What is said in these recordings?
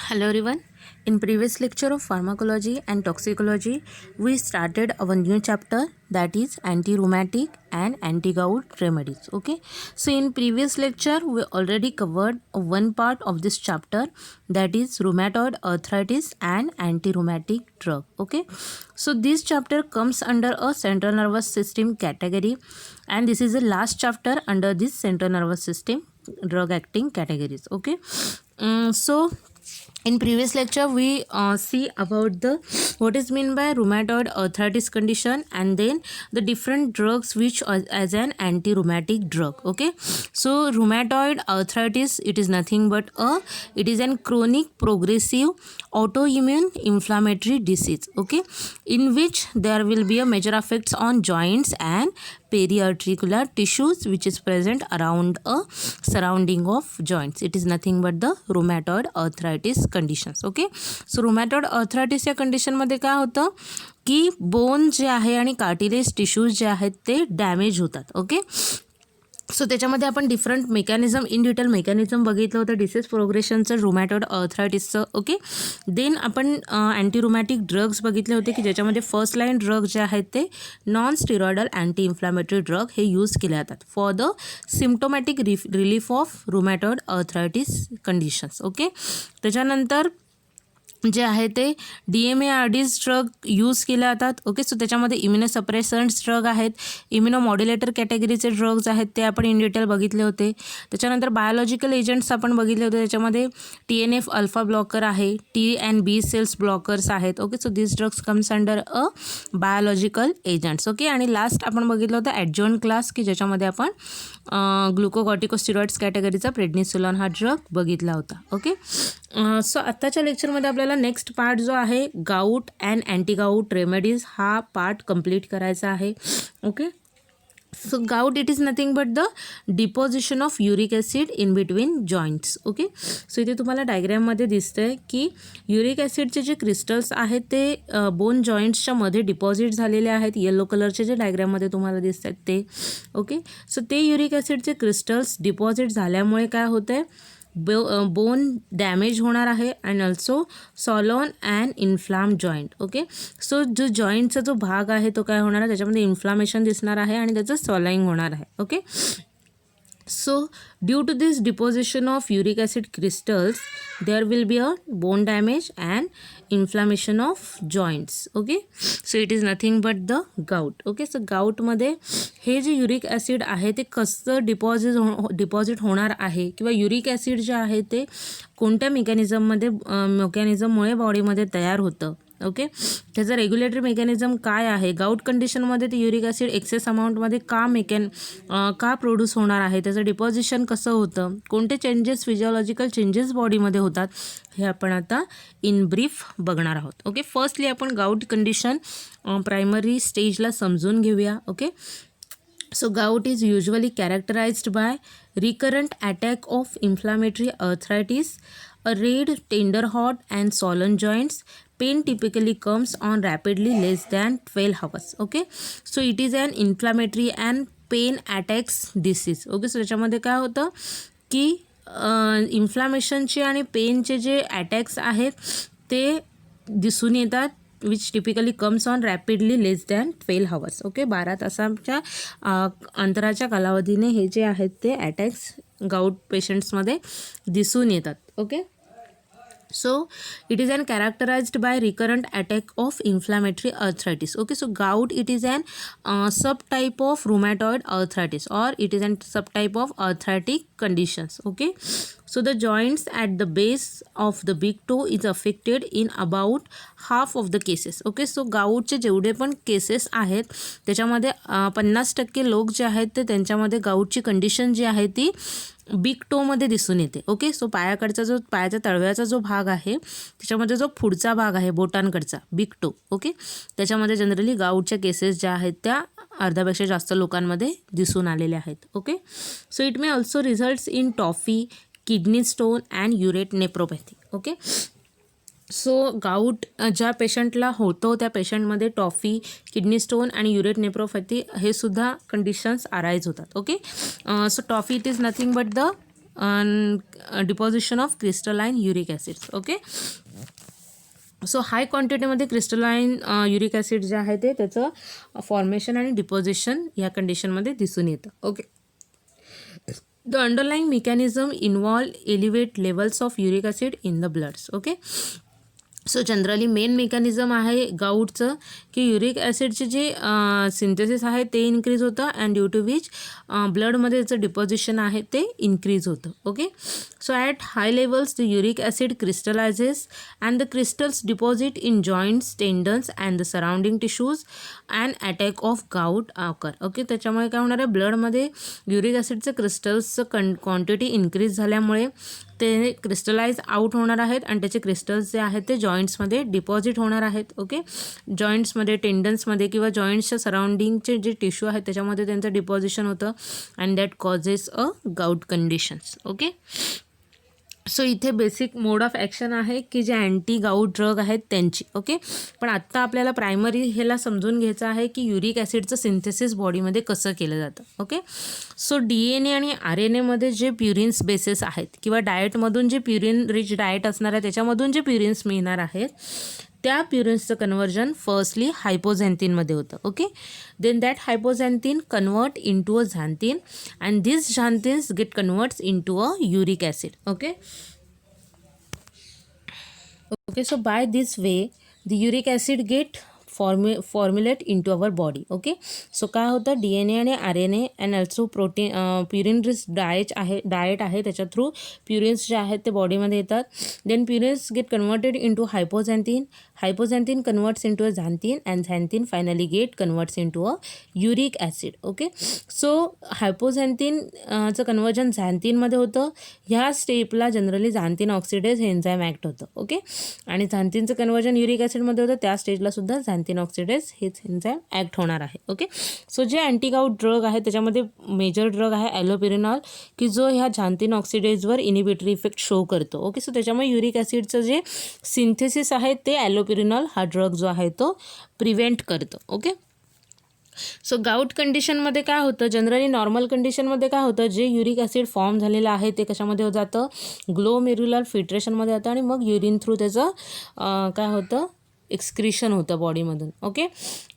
Hello everyone. In previous lecture of pharmacology and toxicology, we started our new chapter, that is anti-rheumatic and anti-gout remedies. Okay. So in previous lecture, we already covered one part of this chapter, that is rheumatoid arthritis and anti-rheumatic drug. Okay. So this chapter comes under a central nervous system category, and this is the last chapter under this central nervous system drug acting categories. Okay. So in previous lecture we see about the what is meant by rheumatoid arthritis condition, and then the different drugs which are as an anti-rheumatic drug. Okay, so rheumatoid arthritis, it is nothing but it is an chronic progressive autoimmune inflammatory disease. Okay, in which there will be a major effects on joints and periarticular tissues which is present around a surrounding of joints. It is nothing but the rheumatoid arthritis conditions. Okay, so rheumatoid arthritis या कंडिशनमध्ये काय होतं की bone जे आहे आणि cartilage tissues जे आहेत ते डॅमेज होतात. ओके, सो त्याच्यामध्ये आपण different mechanism in detail mechanism बघितलं होतं डिसीज प्रोग्रेशनचं रुमॅटॉइड आर्थरायटिसचं. ओके, देन आपण अँटी रुमॅटिक ड्रग्स बघितले होते की ज्याच्यामध्ये फर्स्ट लाईन ड्रग जे आहेत ते non steroidal anti inflammatory drug हे यूज केले जातात for the symptomatic relief of rheumatoid arthritis conditions. Okay, त्याच्यानंतर जे आहे ते DMARDs ड्रग यूज केले जातात. ओके, सो त्याच्यामध्ये इम्युनोसप्रेसंट्स ड्रग आहेत, इम्युनोमॉड्युलेटर कॅटेगरीचे ड्रग्ज आहेत ते आपण इन डिटेल बघितले होते. त्याच्यानंतर बायोलॉजिकल एजंट्स आपण बघितले होते, त्याच्यामध्ये TNF अल्फा ब्लॉकर आहे, T and B cells blockers आहेत. Okay, so this drugs comes under a biological agents. Okay, आणि लास्ट आपण बघितलं होतं ॲडजॉन क्लास की ज्याच्यामध्ये आपण ग्लुकोकॉर्टिकोस्टिरॉइड्स कॅटेगरीचा प्रेडनिसोलॉन हा ड्रग बघितला होता. ओके, सो आत्ताच्या लेक्चरमध्ये आपल्याला नेक्स्ट पार्ट जो आहे gout and anti gout remedies हा पार्ट कंप्लीट करायचा आहे. Okay, so gout it is nothing but the deposition of uric acid in between joints. Okay, so इथे तुम्हाला डायग्रॅममध्ये दिसतंय की युरिक ॲसिडचे जे क्रिस्टल्स आहेत ते बोन जॉईंट्सच्या मध्ये डिपॉझिट झालेले आहेत. येलो कलरचे जे डायग्रॅममध्ये तुम्हाला दिसत आहेत ते. ओके, सो ते युरिक ॲसिडचे क्रिस्टल्स डिपॉझिट झाल्यामुळे काय होतं आहे, बोन डॅमेज होणार आहे and also swollen and inflame joint. Okay, so जो जॉईंटचा जो भाग आहे तो काय होणार आहे, त्याच्यामध्ये इन्फ्लामेशन दिसणार आहे आणि त्याचं सॉलाइंग होणार आहे. Okay, so due to this deposition of uric acid crystals there will be a bone damage and inflammation of joints. Okay, so it is nothing but the gout. Okay, so gout मध्ये हे जे uric acid आहे ते कसं deposit होणार आहे किंवा uric acid जे आहे ते कोणत्या मेकॅनिझममुळे बॉडीमध्ये तयार होतं. ओके, त्याचं रेग्युलेटरी मेकॅनिझम काय आहे, गाऊट कंडिशनमध्ये ते युरिक ॲसिड एक्सेस अमाऊंटमध्ये का प्रोड्यूस होणार आहे, त्याचं डिपॉझिशन कसं होतं, कोणते चेंजेस फिजिओलॉजिकल चेंजेस बॉडीमध्ये होतात हे आपण आता इन ब्रीफ बघणार आहोत. ओके, फर्स्टली आपण गाऊट कंडिशन प्रायमरी स्टेजला समजून घेऊया. Okay, so gout is usually characterized by recurrent attack of inflammatory arthritis, a red, tender, hot and swollen joints. Pain typically comes on rapidly less than 12 hours. Okay, so it is an inflammatory and pain attacks disease. Okay, so त्याच्यामध्ये काय होतं की इन्फ्लामेशनचे आणि पेनचे जे attacks आहेत ते दिसून येतात which typically comes on rapidly less than 12 hours. Okay, 12 तासांच्या अंतराच्या कालावधीने हे जे आहेत ते अटॅक्स गाऊट पेशंट्समध्ये दिसून येतात. Okay, so it is an characterized by recurrent attack of inflammatory arthritis. Okay, so gout it is an subtype of rheumatoid arthritis or it is an subtype of arthritic conditions. Okay, so the joints at the base of the big toe is affected in about half of the cases. Okay, so गाऊटचे जेवढे पण cases आहेत त्याच्यामध्ये 50% लोक जे आहेत ते त्यांच्यामध्ये गाऊटची condition जी आहे ती बिग टोमध्ये दिसून येते. ओके, सो पायाच्या तळव्याचा जो भाग आहे त्याच्यामध्ये जो पुढचा भाग आहे बोटांकडचा बिग टो. ओके, त्याच्यामध्ये जनरली गाऊटच्या केसेस ज्या आहेत त्या अर्ध्यापेक्षा जास्त लोकांमध्ये दिसून आलेल्या आहेत. Okay, so it may also results in tophi, kidney stone and urate nephropathy. Okay, so gout ज्या पेशंटला होतो त्या पेशंटमध्ये टॉफी, किडनी स्टोन आणि युरेट नेप्रोपॅथी हे सुद्धा कंडिशन्स अराईज होतात. Okay, so tophi it is nothing but the deposition of crystalline uric acids. Okay, so high क्वांटिटीमध्ये crystalline uric acid जे आहे ते त्याचं फॉर्मेशन आणि डिपॉझिशन या कंडिशनमध्ये दिसून येतं. Okay, the underlying mechanism involve elevate levels of uric acid in the bloods. Okay, so generally main mechanism आहे गाऊटचं की युरिक ॲसिडचे जे सिंथेसिस आहे ते इन्क्रीज होतं अँड ड्यू टू विच ब्लडमध्ये त्याचं डिपॉझिशन आहे ते इन्क्रीज होतं. Okay, so at high levels the uric acid crystallizes and the crystals deposit in joints, tendons and the surrounding tissues and attack of gout occur. Okay, त्याच्यामुळे काय होणार आहे, ब्लडमध्ये युरिक ॲसिडचं क्रिस्टल्सचं क्वांटिटी इन्क्रीज झाल्यामुळे ते क्रिस्टलाइज आउट होणार आहेत आणि त्याचे क्रिस्टल्स जे आहेत ते जॉईंट्समध्ये डिपॉझिट होणार आहेत. ओके, जॉईंट्समध्ये, टेंडन्समध्ये किंवा जॉईंट्सच्या सराउंडिंगचे जे टिश्यू आहेत त्याच्यामध्ये त्यांचं डिपॉझिशन होतं and that causes a gout conditions. Okay, so इथे बेसिक मोड ऑफ ॲक्शन आहे की जे अँटी गाऊट ड्रग आहेत त्यांची. ओके, पण आत्ता आपल्याला प्रायमरी ह्याला समजून घ्यायचं आहे की युरिक ॲसिडचं सिंथेसिस बॉडीमध्ये कसं केलं जातं. ओके, सो DNA आणि RNAमध्ये जे प्युरिन्स बेसेस आहेत किंवा डाएटमधून जे प्युरिन रिच डाएट असणार आहे त्याच्यामधून जे प्युरिन्स मिळणार आहेत त्या प्युरिन्सचं कन्वर्जन फर्स्टली हायपोझॅन्थिनमध्ये होतं. Okay, then that hypoxanthine convert into a xanthine and this xanthines get converts into a uric acid. Okay, so by this way the uric acid get formulate into our body. Okay, so काय होतं, DNA आणि RNA and also protein purine rich diet आहे त्याच्या through purines जे आहेत ते बॉडीमध्ये येतात. Then purines get converted into hypoxanthine converts into a xanthine and xanthine finally gate converts into a uric acid. Okay, so हायपोझॅन्थिनचं conversion झॅन्थिनमध्ये होतं. ह्या स्टेपला जनरली झॅन्थिन ऑक्सिडेज हे एन्झाईम ॲक्ट होतं. ओके, आणि झॅन्थिनचं कन्वर्जन युरिक ॲसिडमध्ये होतं त्या स्टेजला सुद्धा झॅन्थिन ऑक्सिडेज हेच एन्झाईम ॲक्ट होणार आहे. ओके, सो जे अँटीगाऊट ड्रग आहे त्याच्यामध्ये मेजर ड्रग आहे ॲलोपिरिनॉल की जो ह्या झॅन्थिन ऑक्सिडेजवर इनिबिटरी इफेक्ट शो करतो. ओके, सो त्याच्यामुळे युरिक ॲसिडचं जे सिंथेसिस आहे ते ॲलोपिरिनॉल हा ड्रग जो आहे तो प्रिव्हेंट करतो. ओके, सो गाऊट कंडिशनमध्ये काय होतं, जनरली नॉर्मल कंडिशनमध्ये काय होतं, जे युरिक ॲसिड फॉर्म झालेलं आहे ते कशामध्ये जातं, ग्लोमेरुलर फिल्ट्रेशनमध्ये जातं आणि मग युरिन थ्रू त्याचं काय होतं, एक्सक्रिशन होतं बॉडीमधून. ओके,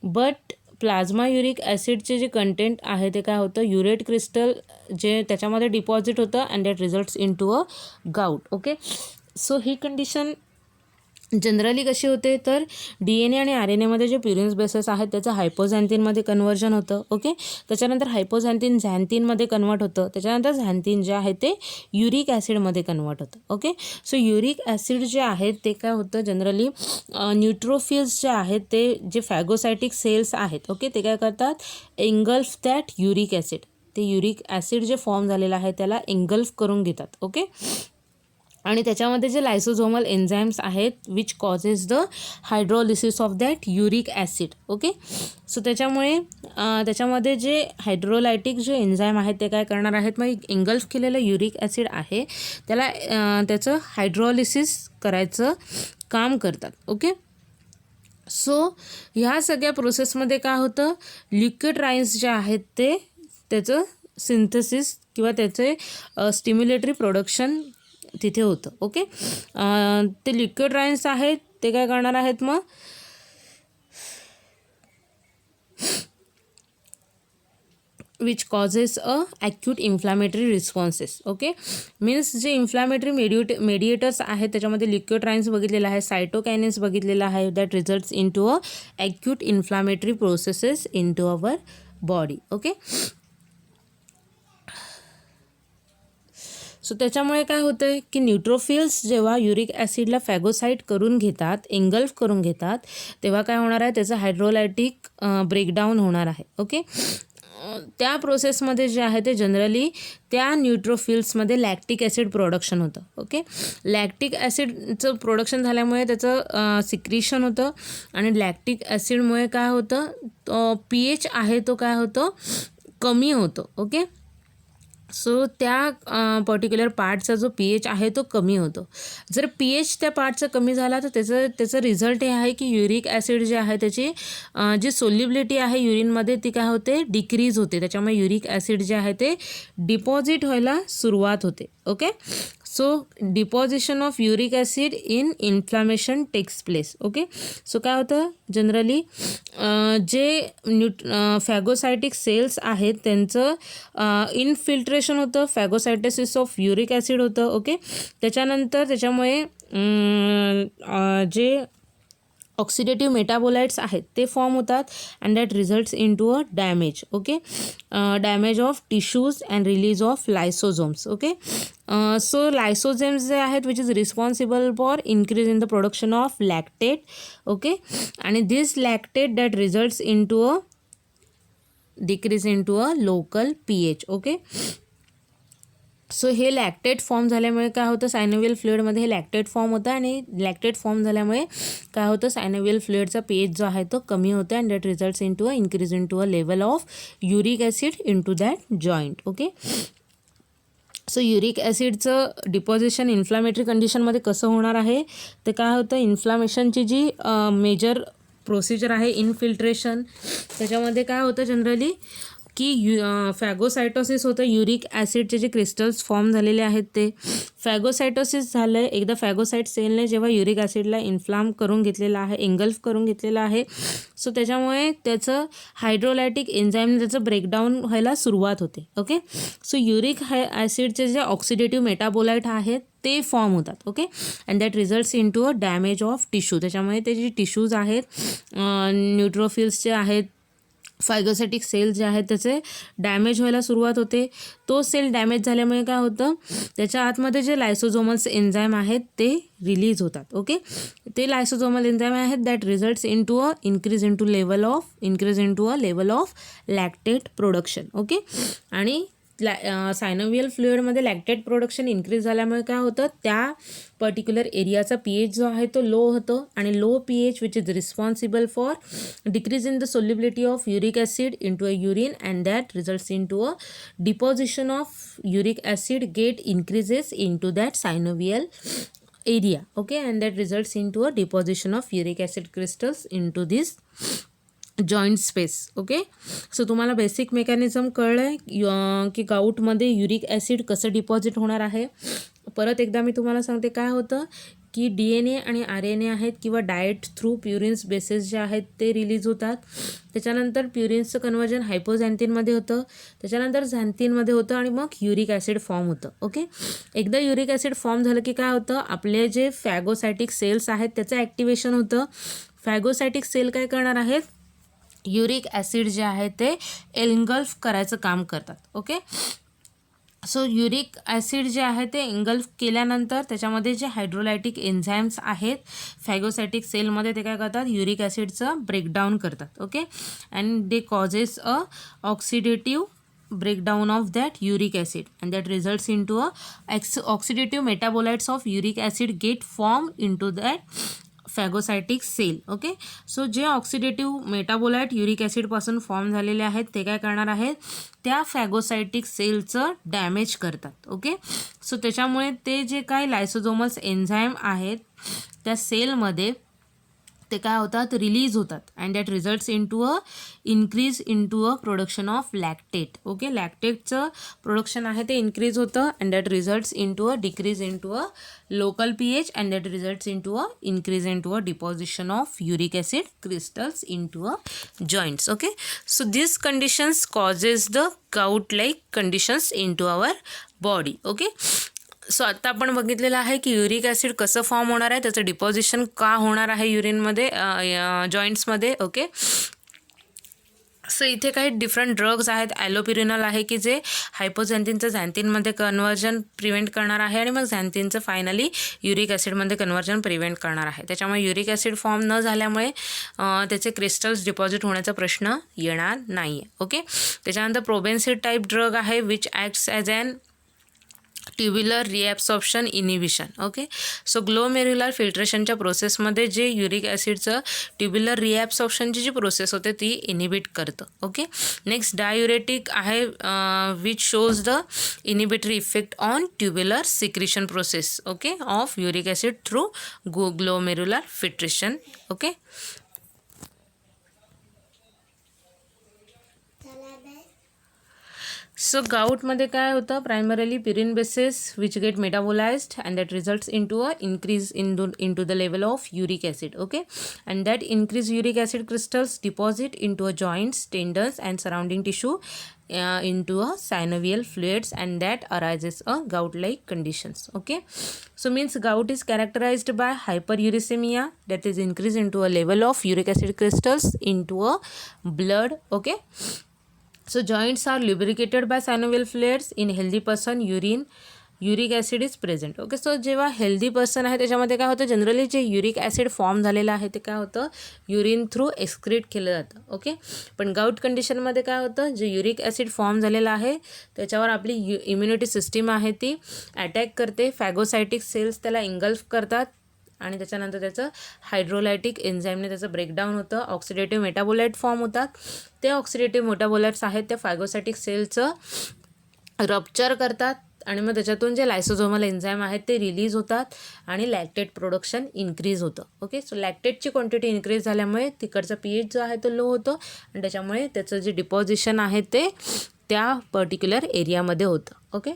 बट प्लाझ्मा युरिक ॲसिडचे जे कंटेंट आहे ते काय होतं, युरेट क्रिस्टल जे त्याच्यामध्ये डिपॉझिट होतं and that results in to a gout. Okay, so ही कंडिशन जनरली कशी होते तर DNA आणि RNAमध्ये जे प्युरिन्स बेसेस आहेत त्याचं हायपोझॅन्थिनमध्ये कन्वर्जन होतं. ओके, त्याच्यानंतर हायपोझॅन्थिन झॅन्थिनमध्ये कन्वर्ट होतं. त्याच्यानंतर झॅन्थिन जे आहे ते युरिक ॲसिडमध्ये कन्वर्ट होतं. ओके, सो युरिक ॲसिड जे आहेत ते काय होतं, जनरली न्यूट्रोफिल्स जे आहेत ते जे फॅगोसायटिक सेल्स आहेत ओके ते काय करतात, एंगल्फ दॅट युरिक ॲसिड. ते युरिक ॲसिड जे फॉर्म झालेलं आहे त्याला एंगल्फ करून घेतात. ओके, आणि त्याच्यामध्ये जे लायसोझोमल एन्झाईम्स आहेत which causes the hydrolysis of that uric acid. Okay, so त्याच्यामध्ये जे हायड्रोलायटिक जे एन्झाईम आहेत ते काय करणार आहेत, मग एंगल्फ केलेलं युरिक ॲसिड आहे त्याला त्याचं हायड्रोलिसिस करायचं काम करतात. ओके, सो ह्या सगळ्या प्रोसेसमध्ये काय होतं, लिक्विड राईन्स जे आहेत ते त्याचं सिंथेसिस किंवा त्याचे स्टिम्युलेटरी प्रोडक्शन तिथे होतं. ओके, ते लिक्विड राईन्स आहेत ते काय करणार आहेत, मग which causes a acute inflammatory responses. Okay, means जे इन्फ्लॅमेटरी मेडिएटर्स आहेत त्याच्यामध्ये लिक्विड राईन्स बघितलेलं आहे, सायटोकायनेस बघितलेलं आहे, that results in to a acute inflammatory processes into our body. Okay, so त्याच्यामुळे काय होतं आहे की न्यूट्रोफिल्स जेव्हा युरिक ॲसिडला फॅगोसाईट करून घेतात, एंगल्फ करून घेतात, तेव्हा काय होणार आहे, त्याचं हायड्रोलायटिक ब्रेकडाऊन होणार आहे. ओके, त्या प्रोसेसमध्ये जे आहे ते जनरली त्या न्यूट्रोफिल्समध्ये लॅक्टिक ॲसिड प्रोडक्शन होतं. ओके, लॅक्टिक ॲसिडचं प्रोडक्शन झाल्यामुळे त्याचं सिक्रिशन होतं आणि लॅक्टिक ॲसिडमुळे काय होतं, pH आहे तो काय होतं, कमी होतो. ओके, सो त्या पर्टिक्युलर पार्टचा जो pH आहे तो कमी होतो. जर pH त्या पार्टचा कमी झाला तर त्याचं रिझल्ट हे आहे की युरिक ॲसिड जे आहे त्याची जी सोल्युबिलिटी आहे युरिनमध्ये ती काय होते, डिक्रीज होते. त्याच्यामुळे युरिक ॲसिड जे आहे ते डिपॉझिट व्हायला सुरुवात होते. Okay, so deposition of uric acid in inflammation takes place. Okay, so काय होतं जनरली जे फॅगोसायटिक सेल्स आहेत त्यांचं इनफिल्ट्रेशन होतं, फॅगोसायटोसिस ऑफ युरिक ॲसिड होतं. ओके, त्याच्यानंतर त्याच्यामुळे जे ऑक्सिडेटिव्ह मेटाबोलाइट्स आहेत ते फॉर्म होतात and that results in to a damage. Okay, damage of tissues and release of lysosomes. Okay, so lysosomes जे आहेत which is responsible for increase in the production of lactate. Okay, आणि this lactate that results in to a decrease in to a local pH. Okay, so हे lactate form झाल्यामुळे काय होतं, सायनोवियल फ्लुइडमध्ये हे lactate form होतं आणि लॅक्टेट फॉर्म झाल्यामुळे काय होतं, सायनोवियल फ्लुइडचा pH जो आहे तो कमी होतो and that results in to a increase in to a level of uric acid in to that joint. Okay, so uric ॲसिडचं डिपॉझिशन इन्फ्लामेटरी कंडिशनमध्ये कसं होणार आहे, ते काय होतं, इन्फ्लामेशनची जी मेजर प्रोसिजर आहे इनफिल्ट्रेशन, त्याच्यामध्ये काय होतं जनरली की फॅगोसायटोसिस होतं. युरिक ॲसिडचे जे क्रिस्टल्स फॉर्म झालेले आहेत ते फॅगोसायटोसिस झालं आहे. एकदा फॅगोसाईट सेलने जेव्हा युरिक ॲसिडला इन्फ्लाम करून घेतलेलं आहे, एंगल्फ करून घेतलेलं आहे, सो त्याच्यामुळे त्याचं हायड्रोलायटिक एन्झाईमने त्याचं ब्रेकडाऊन व्हायला सुरुवात होते. ओके, सो युरिक ॲसिडचे जे ऑक्सिडेटिव्ह मेटाबोलाइट आहेत ते फॉर्म होतात. Okay, and that results in to a damage of tissue. त्याच्यामुळे ते जे टिश्यूज आहेत, न्यूट्रोफिल्सचे आहेत, फायगोसायटिक सेल जे आहेत त्याचे डॅमेज व्हायला सुरुवात होते. तो सेल डॅमेज झाल्यामुळे काय होतं, त्याच्या आतमध्ये जे लायसोझोमल्स एन्झाईम आहेत ते रिलीज होतात. ओके, ते लायसोझोमल एन्झाईम आहेत that results in to a increase in to a level of lactate production. Okay, आणि सायनोवियल फ्लुइडमध्ये लॅक्टेट प्रोडक्शन इन्क्रीज झाल्यामुळे काय होतं, त्या पर्टिक्युलर एरियाचा pH जो आहे तो लो होतो आणि low pH which is responsible for decrease in the solubility of uric acid in to a urine and that results in to a deposition of uric acid get increases in to that synovial area. Okay, and that results into a deposition of uric acid crystals into this joint space. Okay, so तुम्हाला basic mechanism कळलं आहे की गाऊटमध्ये uric acid कसं deposit होणार आहे. परत एकदा मी तुम्हाला सांगते काय होतं की DNA आणि RNA आहेत किंवा डाएट थ्रू प्युरिन्स बेसेस जे आहेत ते रिलीज होतात. त्याच्यानंतर प्युरिन्सचं कन्वर्जन हायपोझॅन्थिनमध्ये होतं, त्याच्यानंतर झॅन्थिनमध्ये होतं आणि मग युरिक ॲसिड फॉर्म होतं. ओके, एकदा युरिक ॲसिड फॉर्म झालं की काय होतं, आपले जे फॅगोसायटिक सेल्स आहेत त्याचं ॲक्टिवेशन होतं. फॅगोसायटिक सेल काय करणार आहेत, युरिक ॲसिड जे आहे ते एंगल्फ करायचं काम करतात. ओके, सो युरिक ॲसिड जे आहे ते एंगल्फ केल्यानंतर त्याच्यामध्ये जे हायड्रोलायटिक एन्झाईम्स आहेत फॅगोसायटिक सेलमध्ये ते काय करतात, युरिक ॲसिडचं ब्रेकडाऊन करतात. Okay, and they causes a oxidative breakdown of that uric acid and that results into a oxidative metabolites of uric acid get formed into that phagocytic cell. Okay, so जे oxidative metabolite uric ॲसिडपासून form झालेले आहेत ते काय करणार आहेत, त्या phagocytic सेलचं डॅमेज करतात. ओके, सो त्याच्यामुळे ते जे काय लायसोझोमल्स एन्झाईम आहेत त्या सेलमध्ये ते काय होतात, रिलीज होतात and that results in to a increase in to a production of lactate. Okay, लॅक्टेटचं प्रोडक्शन आहे ते इन्क्रीज होतं and that results in to a decrease in to a local pH and that results in to a increase in to a deposition of uric acid crystals in to a joints. Okay, so this conditions causes the gout like conditions in to our body. Okay, so आता आपण बघितलेलं आहे की uric acid कसं form होणार आहे, त्याचं deposition का होणार आहे युरिनमध्ये, जॉईंट्समध्ये. ओके, सो इथे काही डिफरंट ड्रग्ज आहेत. ॲलोपिरिनॉल आहे की जे हायपोझॅन्थिनचं झॅन्थिनमध्ये कन्वर्जन प्रिव्हेंट करणार आहे आणि मग झॅन्थिनचं फायनली युरिक ॲसिडमध्ये कन्वर्जन प्रिव्हेंट करणार आहे. त्याच्यामुळे युरिक ॲसिड फॉर्म न झाल्यामुळे त्याचे क्रिस्टल्स डिपॉझिट होण्याचा प्रश्न येणार नाही आहे. ओके, त्याच्यानंतर प्रोबेन्सिड टाईप ड्रग आहे which acts as an tubular reabsorption inhibition. Okay, so glomerular फिल्ट्रेशनच्या प्रोसेसमध्ये जे युरिक ॲसिडचं ट्युब्युलर रिॲब्सॉर्प्शनची जी प्रोसेस होते ती इनिबिट करतं. ओके, नेक्स्ट डायुरेटिक आहे which shows the inhibitory effect on tubular secretion process. Okay, of uric acid through glomerular filtration. Okay, so गाऊटमध्ये काय होतं, primarily purine bases which get metabolized and that results into a increase into the level of uric acid. Okay, and that increase uric acid crystals deposit into a joints, tendons and surrounding tissue into a synovial fluids, and that arises a gout like conditions. Okay, so means gout is characterized by hyperuricemia, that is increase into a level of uric acid crystals into a blood. Okay, so joints are lubricated by synovial fluids. In healthy person uric acid is present. Okay, so जेव्हा healthy person आहे त्याच्यामध्ये काय होतं, generally जे uric acid form झालेलं आहे ते काय होतं, युरिन थ्रू एक्सक्रीट केलं जातं. ओके, पण गाऊट कंडिशनमध्ये काय होतं, जे युरिक ॲसिड फॉर्म झालेलं आहे त्याच्यावर आपली इम्युनिटी सिस्टीम आहे ती अटॅक करते. फॅगोसायटिक सेल्स त्याला इंगल्फ करतात आणि त्याच्यानंतर त्याचं हायड्रोलायटिक एन्झाईमने त्याचं ब्रेकडाऊन होतं. ऑक्सिडेटिव्ह मेटाबोलाइट फॉर्म होतात. ते ऑक्सिडेटिव्ह मेटाबोलाइट्स आहेत त्या फॅगोसायटिक सेलचं रप्चर करतात आणि मग त्याच्यातून जे लायसोझोमल एन्झाईम आहेत ते रिलीज होतात आणि लॅक्टेट प्रोडक्शन इन्क्रीज होतं. ओके, सो लॅक्टेटची क्वांटिटी इन्क्रीज झाल्यामुळे तिकडचा pH जो आहे तो लो होतो आणि त्याच्यामुळे त्याचं जे डिपॉझिशन आहे ते त्या पर्टिक्युलर एरियामध्ये होतं. Okay,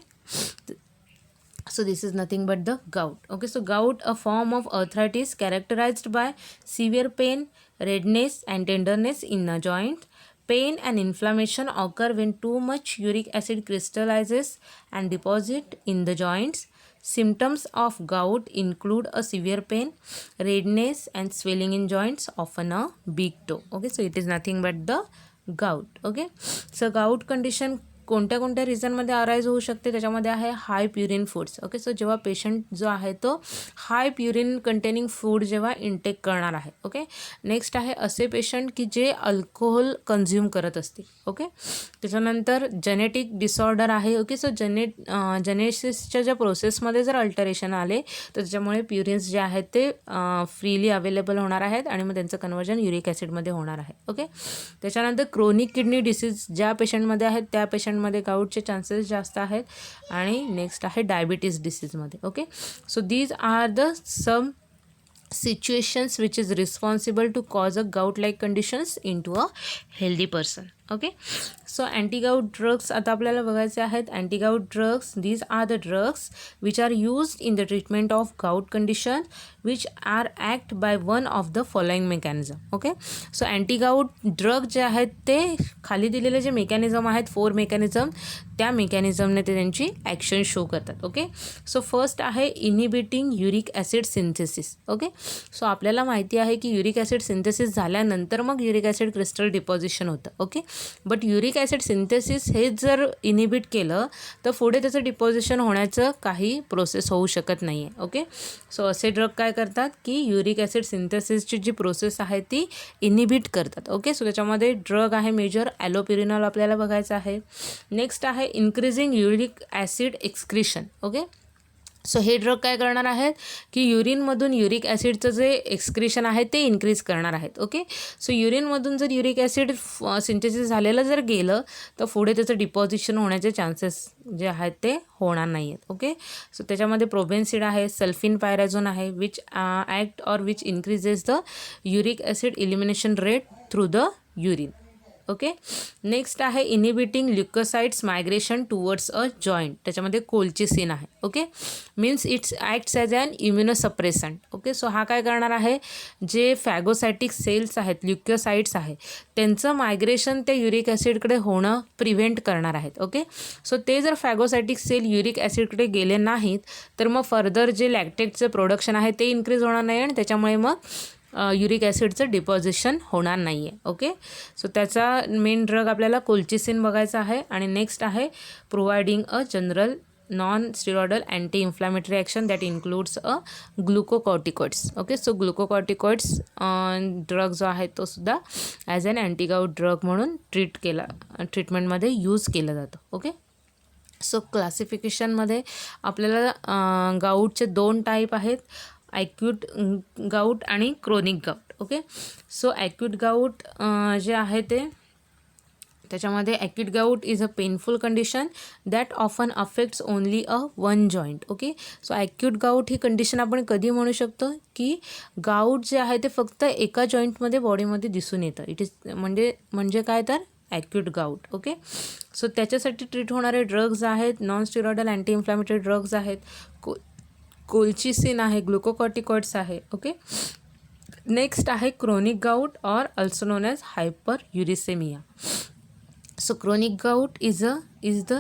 so this is nothing but the gout. Okay, so gout, a form of arthritis characterized by severe pain, redness and tenderness in the joint. Pain and inflammation occur when too much uric acid crystallizes and deposit in the joints. Symptoms of gout include a severe pain, redness and swelling in joints, often a big toe. Okay, so it is nothing but the gout. Okay, so gout condition कोणत्या कोणत्या रिझनमध्ये arise होऊ शकते, त्याच्यामध्ये आहे हाय purine foods. Okay, so जेव्हा patient जो आहे तो हाय प्युरिन कंटेनिंग फूड जेव्हा इंटेक करणार आहे. ओके, नेक्स्ट आहे असे पेशंट की जे अल्कोहोल कन्झ्युम करत असतील. ओके, त्याच्यानंतर जेनेटिक डिसऑर्डर आहे. ओके, सो जेनेसिसच्या ज्या प्रोसेसमध्ये जर अल्टरेशन आले तर त्याच्यामुळे प्युरिन्स जे आहेत ते फ्रीली अवेलेबल होणार आहेत आणि मग त्यांचं कन्वर्जन युरिक ॲसिडमध्ये होणार आहे. ओके, त्याच्यानंतर क्रोनिक किडनी डिसीज ज्या पेशंटमध्ये आहेत त्या पेशंटमध्ये गाऊटचे चान्सेस जास्त आहेत. आणि नेक्स्ट आहे डायबिटीज डिसीजमध्ये. Okay, so these are the some situations which is responsible to cause a gout like conditions into a healthy person. Okay, so antigout drugs आता आपल्याला बघायचे आहेत. Antigout drugs, these are the drugs which are used in the treatment of gout condition which are act by one of the following mechanism. Okay, so antigout drug जे आहेत ते खाली दिलेले जे मेकॅनिझम आहेत 4 मेकॅनिझम, त्या मेकॅनिझमने ते त्यांची ॲक्शन शो करतात. ओके, सो फर्स्ट आहे inhibiting uric acid synthesis. Okay, so आपल्याला माहिती आहे की युरिक ॲसिड सिंथेसिस झाल्यानंतर मग युरिक ॲसिड क्रिस्टल डिपॉझिशन होतं. Okay, but uric acid synthesis हे जर इनिबिट केलं तर पुढे त्याचं डिपॉझिशन होण्याचं काही प्रोसेस होऊ शकत नाही आहे. ओके, सो असे ड्रग काय करतात की युरिक ॲसिड सिंथेसिसची जी प्रोसेस आहे ती इनिबिट करतात. ओके, सो त्याच्यामध्ये ड्रग आहे मेजर ॲलोपिरिनॉल आपल्याला बघायचं आहे. नेक्स्ट आहे increasing uric acid excretion. Okay, so हे ड्रग काय करणार आहेत की युरिनमधून युरिक ॲसिडचं जे एक्सक्रिशन आहे ते इन्क्रीज करणार आहेत. ओके, सो युरिनमधून जर युरिक ॲसिड सिंथेसिस झालेलं जर गेलं तर पुढे त्याचं डिपॉझिशन होण्याचे चान्सेस जे आहेत ते होणार नाही आहेत. ओके, सो त्याच्यामध्ये प्रोबेन्सिड आहे, सल्फिन पायराझोन आहे which act or which increases the uric acid elimination rate through the urine. Okay, next आहे inhibiting leukocytes migration towards a joint, त्याच्यामध्ये कोलचिसिन आहे. Okay, means it's acts as an immunosuppressant. Okay, so हा काय करणार आहे, जे phagocytic cells आहेत, leucocytes आहे, त्यांचं मायग्रेशन त्या युरिक ॲसिडकडे होणं प्रिव्हेंट करणार आहेत. ओके, सो ते जर फॅगोसायटिक सेल युरिक ॲसिडकडे गेले नाहीत तर मग फर्दर जे लॅक्टेटचं प्रोडक्शन आहे ते इन्क्रीज होणार नाही आणि त्याच्यामुळे मग युरिक ॲसिडचं डिपॉझिशन होणार नाही आहे. ओके, सो त्याचा मेन ड्रग आपल्याला कोलचिसिन बघायचा आहे. आणि नेक्स्ट आहे providing a general non steroidal anti inflammatory action that includes a glucocorticoids. Okay, so glucocorticoids drug जो आहे तो सुद्धा ॲज अन अँटीगाऊट ड्रग म्हणून ट्रीटमेंटमध्ये यूज केला जातो. ओके, सो क्लासिफिकेशनमध्ये आपल्याला गाऊटचे 2 टाईप आहेत, ॲक्यूट गाऊट आणि chronic gout. Okay, so acute gout जे आहे ते त्याच्यामध्ये acute gout is a painful condition that often affects only one joint. Okay, so acute gout he condition आपण कधी म्हणू शकतो की गाऊट जे आहे ते फक्त एका जॉईंटमध्ये बॉडीमध्ये दिसून येतं. इट इज म्हणजे काय तर ॲक्यूट गाऊट. ओके, सो त्याच्यासाठी ट्रीट होणारे ड्रग्ज आहेत non steroidal anti inflammatory drugs आहेत, कोल्चिसिन आहे, ग्लुकोकॉर्टिकॉइड्स आहे. ओके, नेक्स्ट आहे chronic gout or also known as hyperuricemia. So chronic gout is the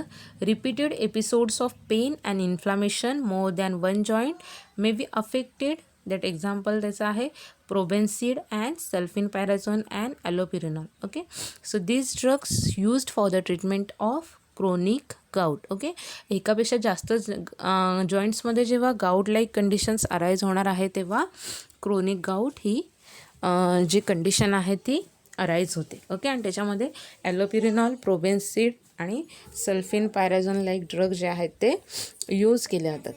repeated episodes of pain and inflammation more than one joint may be affected. That example त्याचा आहे probenecid and sulfenpyrazone and allopurinol. Okay, so these drugs used for the treatment of chronic gout. Okay, एकापेक्षा जास्त जॉईंट्समध्ये जेव्हा gout like conditions arise होणार आहे तेव्हा chronic gout ही जी condition आहे ती अराईज होते. ओके, आणि त्याच्यामध्ये ॲलोपिरिनॉल, प्रोबेन्सिड आणि सल्फेनपायराझोन लाईक ड्रग जे आहेत ते यूज केले जातात.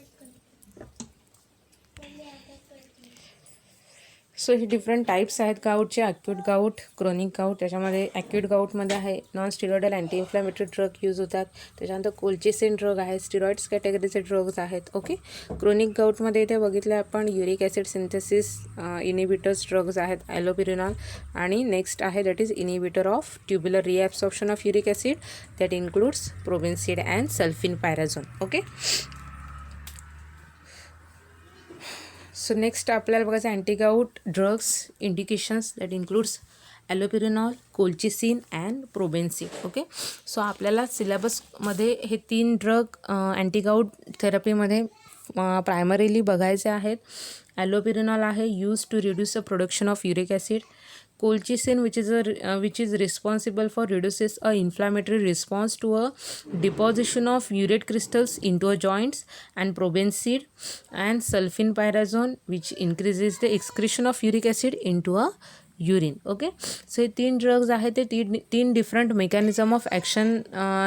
सो हे डिफरंट टाईप्स आहेत गाऊटचे, ॲक्यूट गाऊट, क्रोनिक गाऊट. त्याच्यामध्ये ॲक्यूट गाऊटमध्ये आहे non steroidal anti inflammatory drug use होतात. त्याच्यानंतर कोल्चिसिन ड्रग आहे, स्टिरॉइड्स कॅटेगरीचे ड्रग्ज आहेत. ओके, क्रोनिक गाऊटमध्ये इथे बघितलं आपण uric acid synthesis inhibitors drugs आहेत, ॲलोपिरिनॉल, आणि नेक्स्ट आहे that is inhibitor of tubular reabsorption of uric acid that includes probenecid and sulfinpyrazone. Okay, so next आपल्याला बघायचं antigout drugs indications that includes allopurinol, colchicine and प्रोबेन्सिड. Okay, so आपल्याला सिलेबसमध्ये हे 3 drug अँटीगाऊट थेरपीमध्ये primarily बघायचे आहेत. Allopurinol आहे use to reduce the production of uric acid, colchicine which is responsible for reduces a inflammatory response to a deposition of urate crystals into a joints, and probenecid and sulfenpyrazone which increases the excretion of uric acid into a urine. Okay, so हे 3 drugs आहेत ते 3 different mechanism of action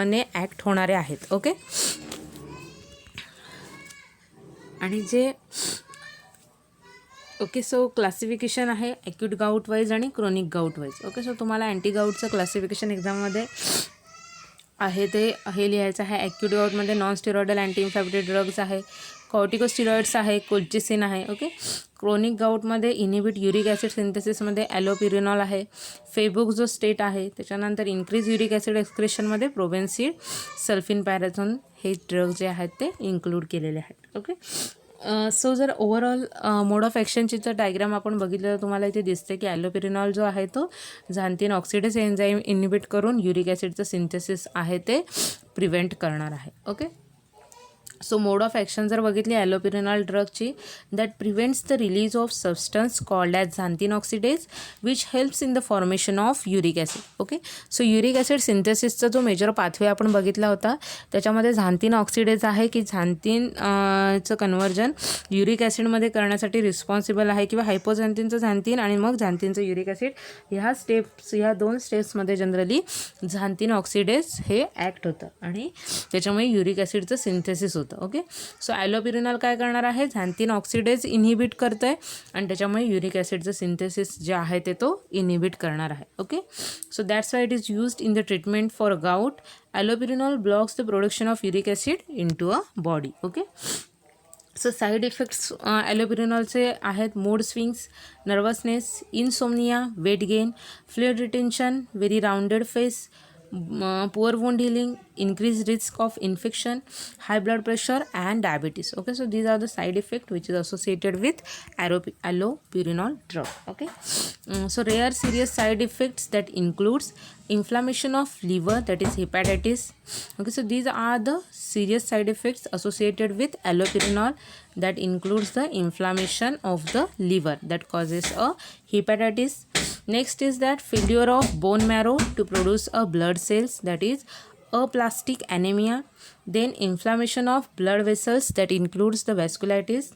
ने act होणारे आहेत. Okay, आणि जे okay, so classification आहे acute gout wise आणि chronic gout wise. Okay, so तुम्हाला अँटी गाऊटचं क्लासिफिकेशन एक्झाममध्ये आहे ते हे लिहायचं आहे. ॲक्यूट गाऊटमध्ये non steroidal anti inflammatory drugs आहे, कॉर्टिकोस्टिरॉइड्स आहे, कोल्चिसिन आहे. ओके, क्रोनिक गाऊटमध्ये इनिबिट युरिक ॲसिड सिंथेसिसमध्ये ॲलोपिरिनॉल आहे, फेबुक जो स्टेट आहे, त्याच्यानंतर इन्क्रीज युरिक ॲसिड एक्सक्रेशनमध्ये प्रोबेन्सिड, सल्फेनपायराझोन हे ड्रग जे आहेत ते इन्क्लूड केलेले आहेत. ओके, सो जर ओव्हरऑल मोड ऑफ ॲक्शनची जर डायग्राम आपण बघितलं तर तुम्हाला इथे दिसते की ॲलोपिरिनॉल जो आहे तो झांतीन ऑक्सिडेज एन्झाईम इनिबिट करून युरिक ॲसिडचं सिंथेसिस आहे ते प्रिव्हेंट करणार आहे. Okay, so mode of action जर बघितली ॲलोपिरिनॉल ड्रगची that prevents the release of substance called as xanthine oxidase which helps in the formation of uric acid. Okay, so uric acid सिंथेसिसचा जो मेजर पाथवे आपण बघितला होता त्याच्यामध्ये झांतीन ऑक्सिडेज आहे की झांतीनचं कन्व्हर्जन युरिक ॲसिडमध्ये करण्यासाठी रिस्पॉन्सिबल आहे, किंवा हायपोझांतीनचं झांतीन आणि मग झांतीनचं युरिक ॲसिड ह्या 2 स्टेप्समध्ये जनरली झांतीन ऑक्सिडेज हे ॲक्ट होतं आणि त्याच्यामुळे युरिक ॲसिडचं सिंथेसिस होतं. ओके, सो ॲलोपिरिनॉल काय करणार आहे, झांतीन ऑक्सिडेज इनहिबिट करतं आहे आणि त्याच्यामुळे युरिक ॲसिडचं सिंथेसिस जे आहे ते तो इनहिबिट करणार आहे. Okay, so that's why it is used in the treatment for gout. Allopurinol blocks the production of uric acid into a body. Okay, so side effects ॲलोपिरिनॉलचे आहेत mood swings, nervousness, insomnia, weight gain, fluid retention, very rounded face, poor wound healing, increased risk of infection, high blood pressure and diabetes. Okay, so these are the side effects which is associated with allopurinol drug. Okay, so rare serious side effects that includes inflammation of liver, that is hepatitis. Okay, so these are the serious side effects associated with allopurinol that includes the inflammation of the liver that causes a hepatitis. Next is that failure of bone marrow to produce a blood cells, that is aplastic anemia. Then inflammation of blood vessels that includes the vasculitis.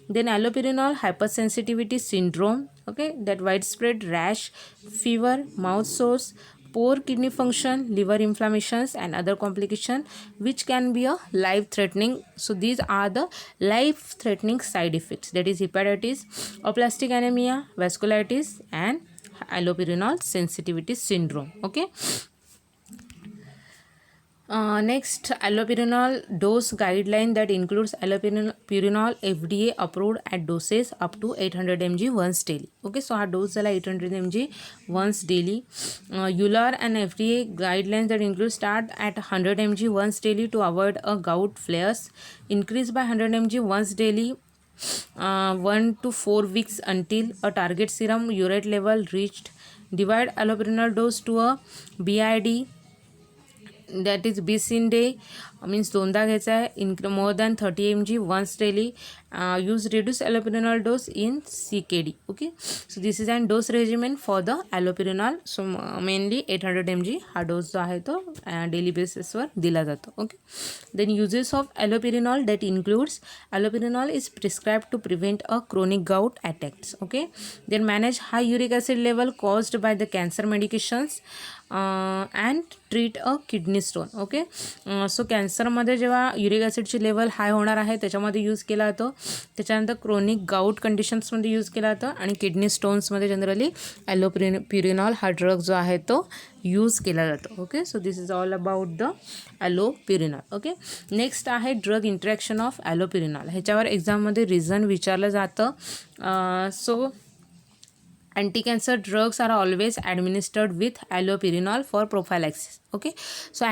Then allopurinol hypersensitivity syndrome, okay, that widespread rash, fever, mouth sores, poor kidney function, liver inflammations and other complication which can be a life threatening. So these are the life threatening side effects, that is hepatitis, aplastic anemia, vasculitis and allopurinol sensitivity syndrome. Okay. Next, allopurinol dose guideline that includes allopurinol FDA approved at doses up to 800 mg once daily. Okay, so our dose झाला 800 mg once daily. EULAR and FDA guidelines that include start at 100 mg once daily to avoid a gout flares. Increase by 100 mg once daily 1 to 4 weeks until a target serum urate level reached. Divide allopurinol dose to a BID, that is BISIN day, means दोनदा घ्यायचा आहे. more than 30 mg once daily. Use reduced allopurinol dose in CKD. Okay, so this is an dose regimen for the allopurinol. So mainly 800 mg हा dose जो आहे तो daily बेसिसवर दिला जातो. Okay, then uses of allopurinol that includes allopurinol is prescribed to prevent a chronic gout attacks. Okay, then manage high uric acid level caused by the cancer medications and treat a kidney stone. Okay, so कॅन्सरमध्ये जेव्हा uric ॲसिडची level हाय होणार आहे त्याच्यामध्ये use केला जातो. त्याच्यानंतर chronic gout कंडिशन्समध्ये use केला जातो आणि किडनी स्टोन्समध्ये जनरली ॲलोप्युरिनॉल हा ड्रग जो आहे तो यूज केला जातो. Okay, so this is all about the allopurinol. Okay, next आहे ड्रग इंट्रॅक्शन ऑफ ॲलोप्युरिनॉल. ह्याच्यावर एक्झाममध्ये रिझन विचारलं जातं. So anti-cancer drugs are always administered with allopurinol for prophylaxis. Okay, so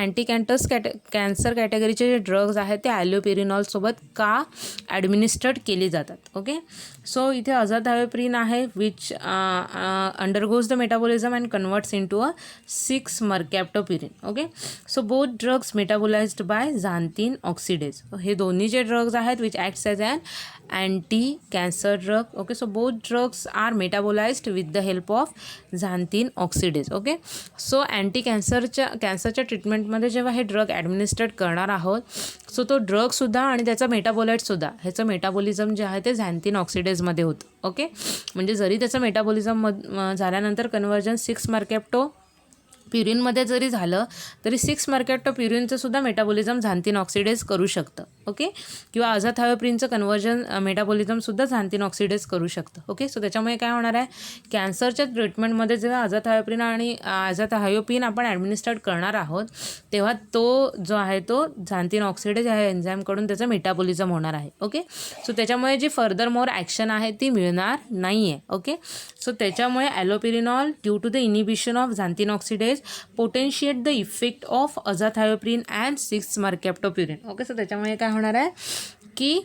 cancer कॅटेगरीचे जे ड्रग्ज आहेत ते ॲलोप्युरिनॉलसोबत का ॲडमिनिस्टर्ड केले जातात. ओके, सो इथे अझाथायोप्रिन आहे which undergoes the metabolism and converts into a 6-mercaptopurine. Okay, so both drugs metabolized by xanthine oxidase. हे दोन्ही जे ड्रग्ज आहेत which acts as an anti cancer drug. Okay, so both drugs are metabolized with the help of xanthine oxidase. Okay, so anti कॅन्सरच्या ट्रीटमेंटमध्ये जेव्हा हे drug ॲडमिनिस्ट्रेट करणार आहोत सो तो ड्रगसुद्धा आणि त्याचा मेटाबोलाइटसुद्धा ह्याचं मेटाबॉलिझम जे आहे ते झॅन्थीन ऑक्सिडेजमध्ये होतं. ओके, म्हणजे जरी त्याचं मेटाबॉलिझम झाल्यानंतर कन्व्हर्जन 6-mercaptopurine जरी झालं तरी 6-mercaptopurineचं सुद्धा मेटाबॉलिझम झांथीन ऑक्सिडेज करू शकतं. ओके, किंवा अझाथायोप्रिनचं कन्व्हर्जन मेटाबॉलिझमसुद्धा झांथीन ऑक्सिडेज करू शकतं. ओके, सो त्याच्यामुळे काय होणार आहे, कॅन्सरच्या ट्रीटमेंटमध्ये जेव्हा अझाथायोप्रिन आणि अझाथायोपिन आपण ॲडमिनिस्ट्रेट करणार आहोत तेव्हा तो जो आहे तो झांथीन ऑक्सिडेज ह्या एन्झाईमकडून त्याचं मेटाबॉलिझम होणार आहे. ओके, सो त्याच्यामुळे जी फर्दर मोर ॲक्शन आहे ती मिळणार नाही आहे. ओके, सो त्याच्यामुळे allopurinol due to the inhibition of xanthine oxidase potentiate the effect of azathioprine and 6-mercaptopurine. Okay, so त्याच्यामुळे काय होणार आहे की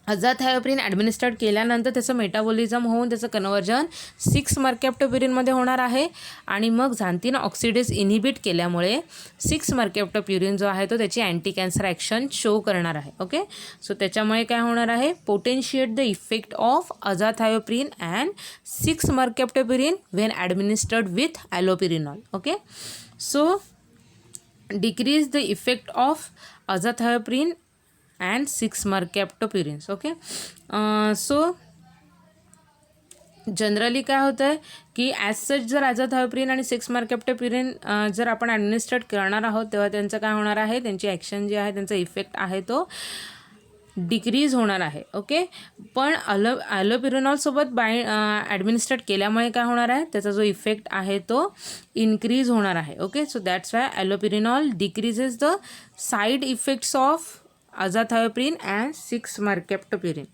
अझाथायोप्रिन ॲडमिनिस्ट्रेट केल्यानंतर त्याचं मेटाबॉलिझम होऊन त्याचं कन्व्हर्जन 6-mercaptopurine होणार आहे आणि मग झांथीन ऑक्सिडेज इनिबिट केल्यामुळे 6-mercaptopurine जो आहे तो त्याची अँटी कॅन्सर ॲक्शन शो करणार आहे. ओके, सो त्याच्यामुळे काय होणार आहे, potentiate the effect of azathioprine and 6-mercaptopurine when administered with allopurinol. Okay, so decrease the effect of azathioprine and 6-mercaptopurines. Okay, so generally काय होतं आहे की ॲज सच जर अझाथायोप्रिन आणि 6-mercaptopurine जर आपण ॲडमिनिस्ट्रेट करणार आहोत तेव्हा त्यांचं काय होणार आहे, त्यांची ॲक्शन जी आहे त्यांचा इफेक्ट आहे तो डिक्रीज होणार आहे. ओके, पण ॲलोप्युरिनॉलसोबत ॲडमिनिस्ट्रेट केल्यामुळे काय होणार आहे, त्याचा जो इफेक्ट आहे तो इन्क्रीज होणार आहे. Okay, so that's why allopurinol decreases the side effects of azathioprine and 6-mercaptopurine.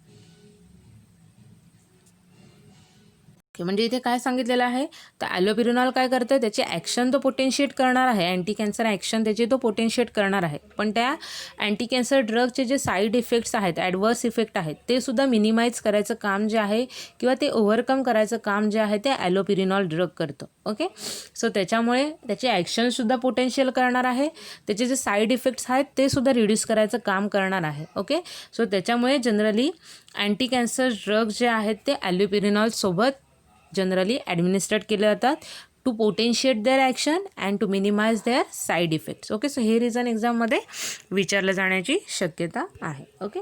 Okay, म्हणजे इथे काय सांगितलेलं आहे तर ॲलोप्युरिनॉल काय करतं, त्याची ॲक्शन तो पोटेन्शिएट करणार आहे, अँटी कॅन्सर ॲक्शन त्याची तो पोटेन्शिएट करणार आहे, पण त्या अँटी कॅन्सर ड्रगचे जे साईड इफेक्ट्स आहेत, ॲडवर्स इफेक्ट आहेत ते सुद्धा मिनिमाइज करायचं काम जे आहे किंवा ते ओव्हरकम करायचं काम जे आहे ते ॲलोप्युरिनॉल ड्रग करतं. ओके, सो त्याच्यामुळे त्याची ॲक्शनसुद्धा पोटेन्शियल करणार आहे, त्याचे जे साईड इफेक्ट्स आहेत ते सुद्धा रिड्यूस करायचं काम करणार आहे. ओके, सो त्याच्यामुळे जनरली अँटी कॅन्सर ड्रग जे आहेत ते ॲलोप्युरिनॉलसोबत जनरली ॲडमिनिस्ट्रेट केले जातात to potentiate their action and to minimize their side effects. Okay, so हे रिझन एक्झाममध्ये विचारलं जाण्याची शक्यता आहे. ओके.